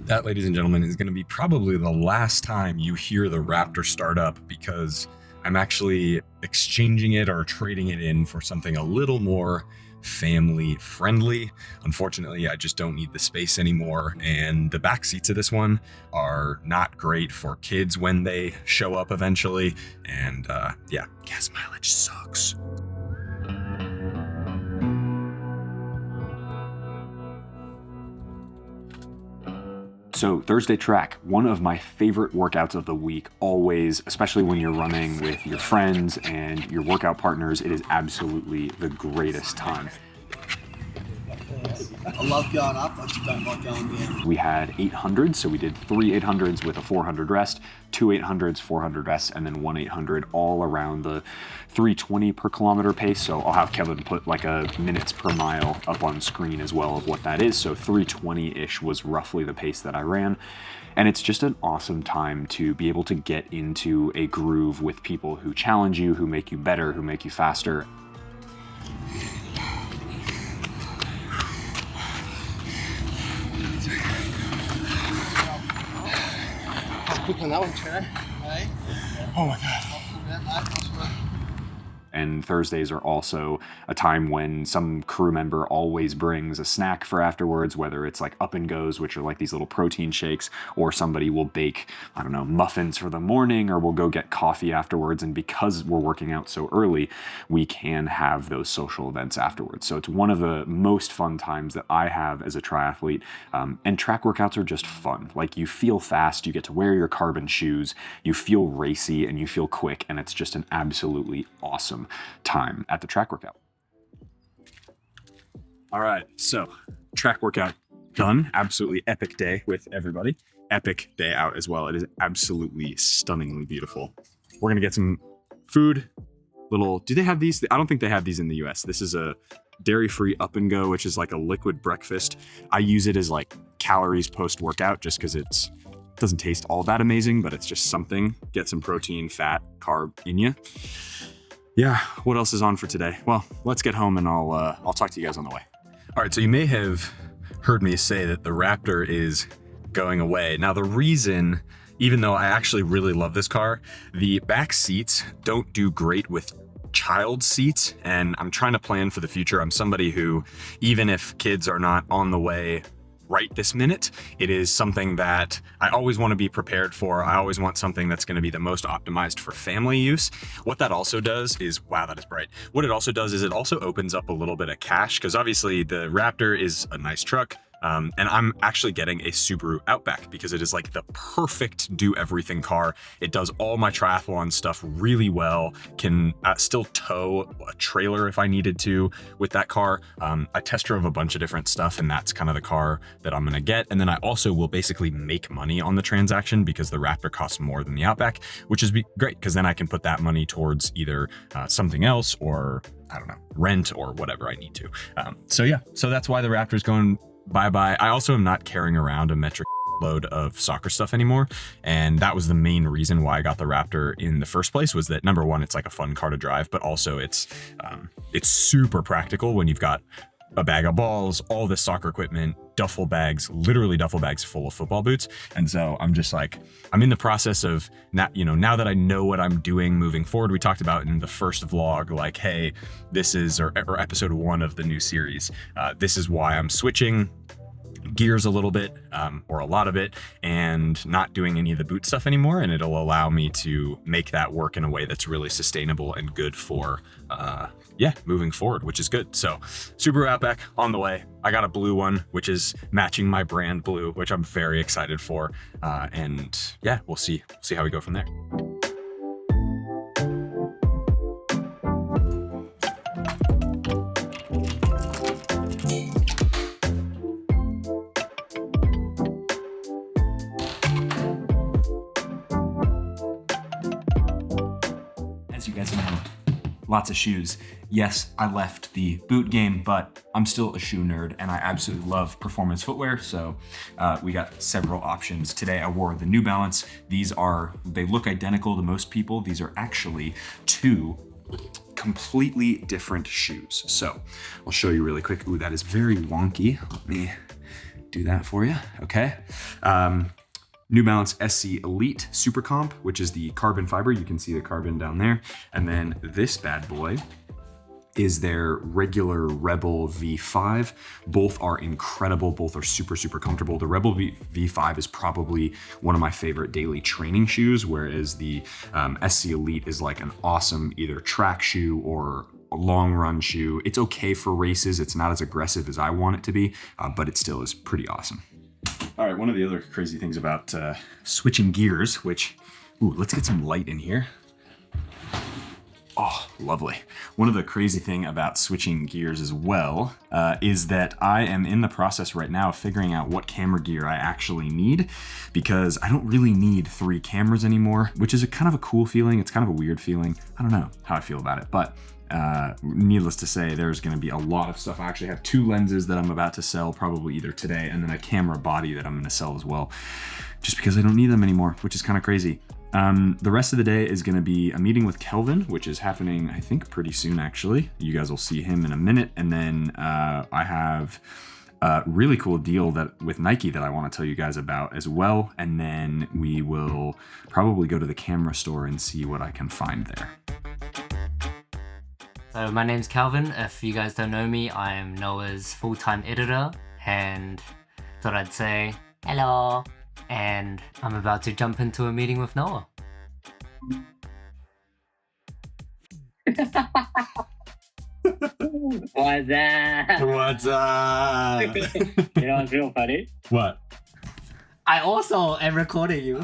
That, ladies and gentlemen, is going to be probably the last time you hear the Raptor start up, because I'm actually exchanging it or trading it in for something a little more family friendly. Unfortunately, I just don't need the space anymore, and the back seats of this one are not great for kids when they show up eventually, and yeah, gas mileage sucks. So Thursday track, one of my favorite workouts of the week, always, especially when you're running with your friends and your workout partners. It is absolutely the greatest time. I love going up, I just don't like going down. We had 800s, so we did 3 800s with a 400 rest, 2 800s, 400 rests, and then 1 800, all around the 320 per kilometer pace. So I'll have Kevin put like a minutes per mile up on screen as well of what that is. So 320-ish was roughly the pace that I ran. And it's just an awesome time to be able to get into a groove with people who challenge you, who make you better, who make you faster. Quick on that one, Trey. Hey? Oh my God. And Thursdays are also a time when some crew member always brings a snack for afterwards, whether it's like Up and Goes, which are like these little protein shakes, or somebody will bake, I don't know, muffins for the morning, or we'll go get coffee afterwards. And because we're working out so early, we can have those social events afterwards. So it's one of the most fun times that I have as a triathlete. And track workouts are just fun. Like, you feel fast, you get to wear your carbon shoes, you feel racy, and you feel quick, and it's just an absolutely awesome time at the track workout. All right, so track workout done. Absolutely epic day with everybody. Epic day out as well. It is absolutely stunningly beautiful. We're gonna get some food. Do they have these? I don't think they have these in the US. This is a dairy-free Up and Go, which is like a liquid breakfast. I use it as like calories post-workout just because it doesn't taste all that amazing, but it's just something. Get some protein, fat, carb in you. Yeah, what else is on for today? Well, let's get home and I'll talk to you guys on the way. All right, so you may have heard me say that the Raptor is going away. Now, the reason, even though I actually really love this car, the back seats don't do great with child seats, and I'm trying to plan for the future. I'm somebody who, even if kids are not on the way right this minute, it is something that I always want to be prepared for. I always want something that's going to be the most optimized for family use. What that also does is, wow, that is bright. What it also does is it also opens up a little bit of cash, because obviously the Raptor is a nice truck. And I'm actually getting a Subaru Outback because it is like the perfect do everything car. It does all my triathlon stuff really well, can still tow a trailer if I needed to with that car. I test drove a bunch of different stuff, and that's kind of the car that I'm gonna get. And then I also will basically make money on the transaction because the Raptor costs more than the Outback, which is great because then I can put that money towards either something else, or I don't know, rent or whatever I need to. So yeah, so that's why the Raptor is going bye-bye. I also am not carrying around a metric load of soccer stuff anymore, and that was the main reason why I got the Raptor in the first place, was that number one, it's like a fun car to drive, but also it's super practical when you've got a bag of balls, all this soccer equipment, duffel bags, literally duffel bags full of football boots. And so I'm just like, I'm in the process of now that I know what I'm doing moving forward. We talked about in the first vlog, like, hey, this is, or episode 1 of the new series, this is why I'm switching gears a little bit, or a lot of it, and not doing any of the boot stuff anymore. And it'll allow me to make that work in a way that's really sustainable and good for, moving forward, which is good. So Subaru Outback on the way. I got a blue one, which is matching my brand blue, which I'm very excited for. And yeah, we'll see how we go from there. As you guys know, lots of shoes. Yes, I left the boot game, but I'm still a shoe nerd and I absolutely love performance footwear. So we got several options. Today I wore the New Balance. They look identical to most people. These are actually 2 completely different shoes. So I'll show you really quick. Ooh, that is very wonky. Let me do that for you. Okay. New Balance SC Elite Super Comp, which is the carbon fiber. You can see the carbon down there. And then this bad boy is their regular Rebel V5. Both are incredible. Both are super, super comfortable. The Rebel V5 is probably one of my favorite daily training shoes, whereas the SC Elite is like an awesome either track shoe or a long run shoe. It's okay for races. It's not as aggressive as I want it to be, but it still is pretty awesome. All right, one of the other crazy things about switching gears, which, ooh, let's get some light in here. Oh, lovely. One of the crazy thing about switching gears as well is that I am in the process right now of figuring out what camera gear I actually need, because I don't really need 3 cameras anymore, which is a kind of a cool feeling. It's kind of a weird feeling. I don't know how I feel about it, but needless to say, there's going to be a lot of stuff. I actually have 2 lenses that I'm about to sell probably either today, and then a camera body that I'm going to sell as well, just because I don't need them anymore, which is kind of crazy. The rest of the day is going to be a meeting with Kelvin, which is happening, I think, pretty soon, actually. You guys will see him in a minute. And then I have a really cool deal with Nike that I want to tell you guys about as well. And then we will probably go to the camera store and see what I can find there. So my name's Calvin. If you guys don't know me, I am Noah's full-time editor, and thought I'd say hello. And I'm about to jump into a meeting with Noah. What's up? What's up? You know what's real funny? What? I also am recording you.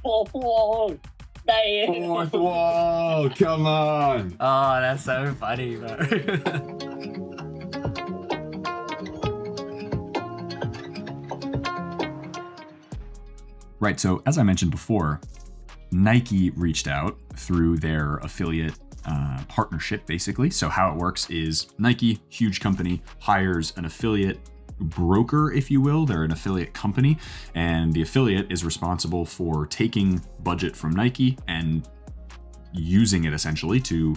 Fourth wall. Fourth wall, come on. Oh, that's so funny, bro. Right, so as I mentioned before, Nike reached out through their affiliate partnership, basically. So how it works is Nike, huge company, hires an affiliate broker, if you will. They're an affiliate company, and the affiliate is responsible for taking budget from Nike and using it essentially to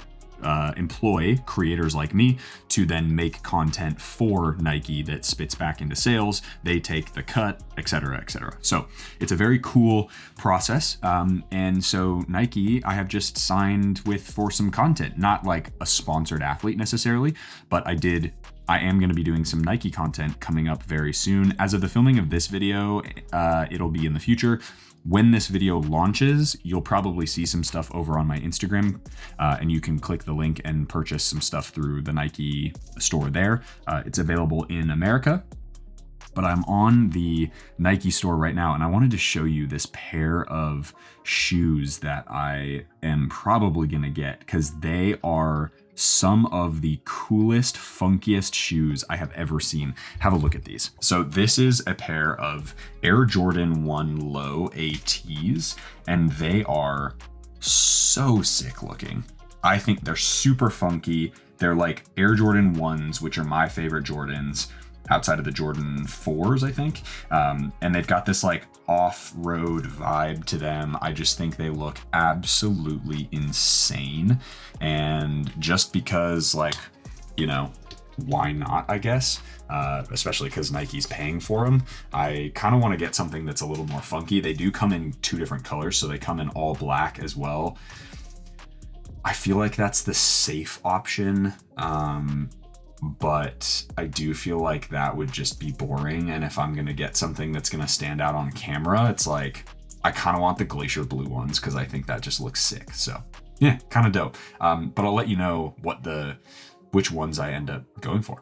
employ creators like me to then make content for Nike that spits back into sales. They take the cut, etc., etc. So it's a very cool process. And so Nike, I have just signed with for some content, not like a sponsored athlete necessarily, but I am going to be doing some Nike content coming up very soon. As of the filming of this video, it'll be in the future. When this video launches, you'll probably see some stuff over on my Instagram, and you can click the link and purchase some stuff through the Nike store there. It's available in America, but I'm on the Nike store right now, and I wanted to show you this pair of shoes that I am probably gonna get, because they are some of the coolest, funkiest shoes I have ever seen. Have a look at these. So this is a pair of Air Jordan 1 Low ATs, and they are so sick looking. I think they're super funky. They're like Air Jordan 1s, which are my favorite Jordans, outside of the Jordan 4s, I think. And they've got this like off-road vibe to them. I just think they look absolutely insane. And just because, like, you know, why not, I guess? Especially because Nike's paying for them. I kind of want to get something that's a little more funky. They do come in 2 different colors, so they come in all black as well. I feel like that's the safe option. But I do feel like that would just be boring. And if I'm going to get something that's going to stand out on camera, it's like, I kind of want the glacier blue ones because I think that just looks sick. So yeah, kind of dope. But I'll let you know which ones I end up going for.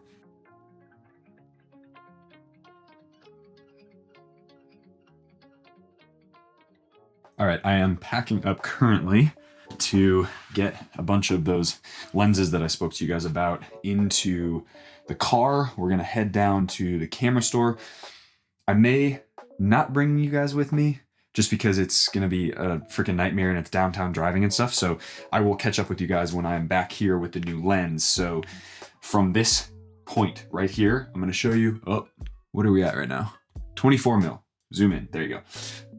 All right, I am packing up currently to get a bunch of those lenses that I spoke to you guys about into the car. We're gonna head down to the camera store. I may not bring you guys with me just because it's gonna be a freaking nightmare and it's downtown driving and stuff. So I will catch up with you guys when I'm back here with the new lens. So from this point right here, I'm gonna show you, what are we at right now? 24 mil, zoom in, there you go.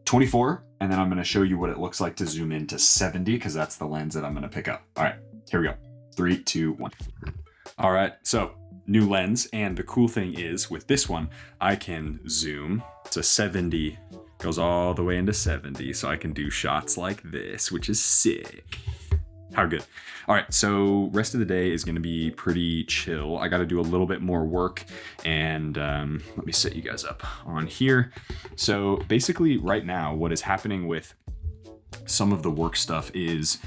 24, and then I'm gonna show you what it looks like to zoom in to 70, because that's the lens that I'm gonna pick up. All right, here we go. 3, 2, 1. All right, so new lens. And the cool thing is with this one, I can zoom to 70, goes all the way into 70. So I can do shots like this, which is sick. How good. All right, so rest of the day is going to be pretty chill. I got to do a little bit more work, and let me set you guys up on here. So basically right now, what is happening with some of the work stuff is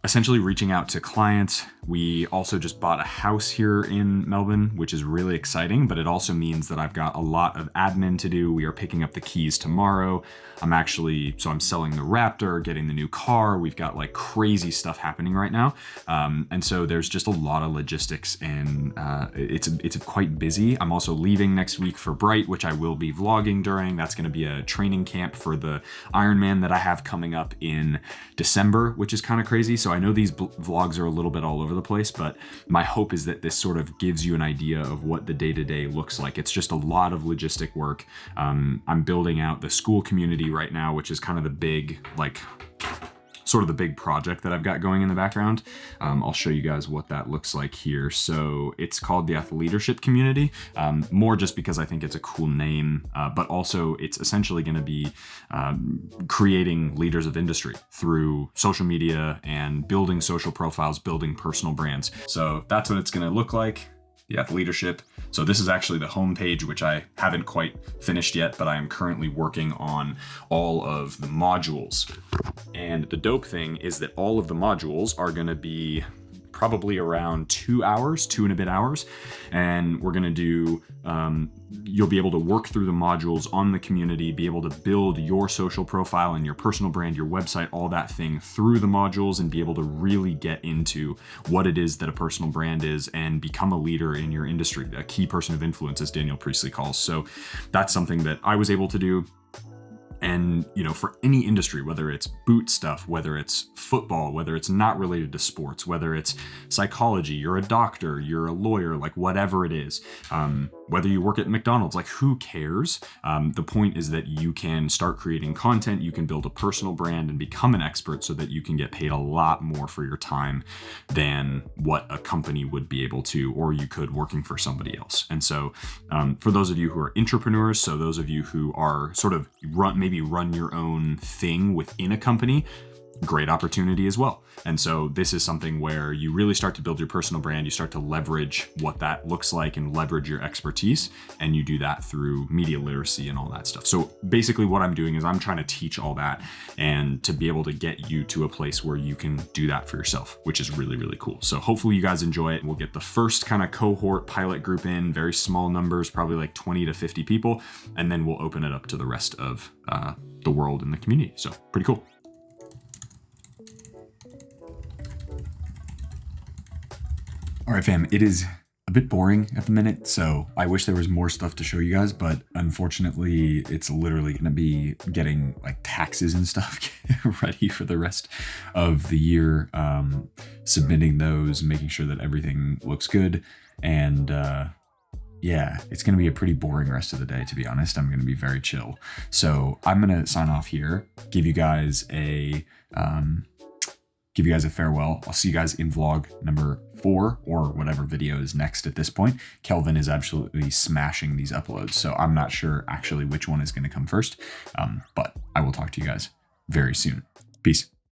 essentially reaching out to clients. We also just bought a house here in Melbourne, which is really exciting, but it also means that I've got a lot of admin to do. We are picking up the keys tomorrow. I'm selling the Raptor, getting the new car. We've got like crazy stuff happening right now. And so there's just a lot of logistics, and it's quite busy. I'm also leaving next week for Bright, which I will be vlogging during. That's going to be a training camp for the Ironman that I have coming up in December, which is kind of crazy. So I know these vlogs are a little bit all over the place, but my hope is that this sort of gives you an idea of what the day-to-day looks like. It's just a lot of logistic work. I'm building out the Skool community right now, which is kind of the big, sort of the big project that I've got going in the background. I'll show you guys what that looks like here. So it's called the Athleadership Community, more just because I think it's a cool name, but also it's essentially going to be creating leaders of industry through social media and building social profiles, building personal brands. So that's what it's going to look like. The Athleadership. So this is actually the homepage, which I haven't quite finished yet, but I am currently working on all of the modules. And the dope thing is that all of the modules are going to be probably around 2 hours, 2 and a bit hours. And we're going to do, you'll be able to work through the modules on the community, be able to build your social profile and your personal brand, your website, all that thing through the modules, and be able to really get into what it is that a personal brand is and become a leader in your industry, a key person of influence, as Daniel Priestley calls. So that's something that I was able to do. And, for any industry, whether it's boot stuff, whether it's football, whether it's not related to sports, whether it's psychology, you're a doctor, you're a lawyer, like whatever it is, whether you work at McDonald's, like who cares? The point is that you can start creating content, you can build a personal brand and become an expert so that you can get paid a lot more for your time than what a company would be able to, or you could working for somebody else. And so for those of you who are entrepreneurs, so those of you who are sort of run your own thing within a company, great opportunity as well. And so this is something where you really start to build your personal brand, you start to leverage what that looks like and leverage your expertise, and you do that through media literacy and all that stuff. So basically what I'm doing is I'm trying to teach all that and to be able to get you to a place where you can do that for yourself, which is really, really cool. So hopefully you guys enjoy it. We'll get the first kind of cohort pilot group in, very small numbers, probably like 20 to 50 people, and then we'll open it up to the rest of the world and the community. So pretty cool. All right, fam, it is a bit boring at the minute, so I wish there was more stuff to show you guys, but unfortunately, it's literally going to be getting like taxes and stuff ready for the rest of the year, submitting those, making sure that everything looks good, and yeah, it's going to be a pretty boring rest of the day, to be honest. I'm going to be very chill. So I'm going to sign off here, give you guys a farewell. I'll see you guys in vlog number 4 or whatever video is next at this point. Kelvin is absolutely smashing these uploads, so I'm not sure actually which one is going to come first, but I will talk to you guys very soon. Peace.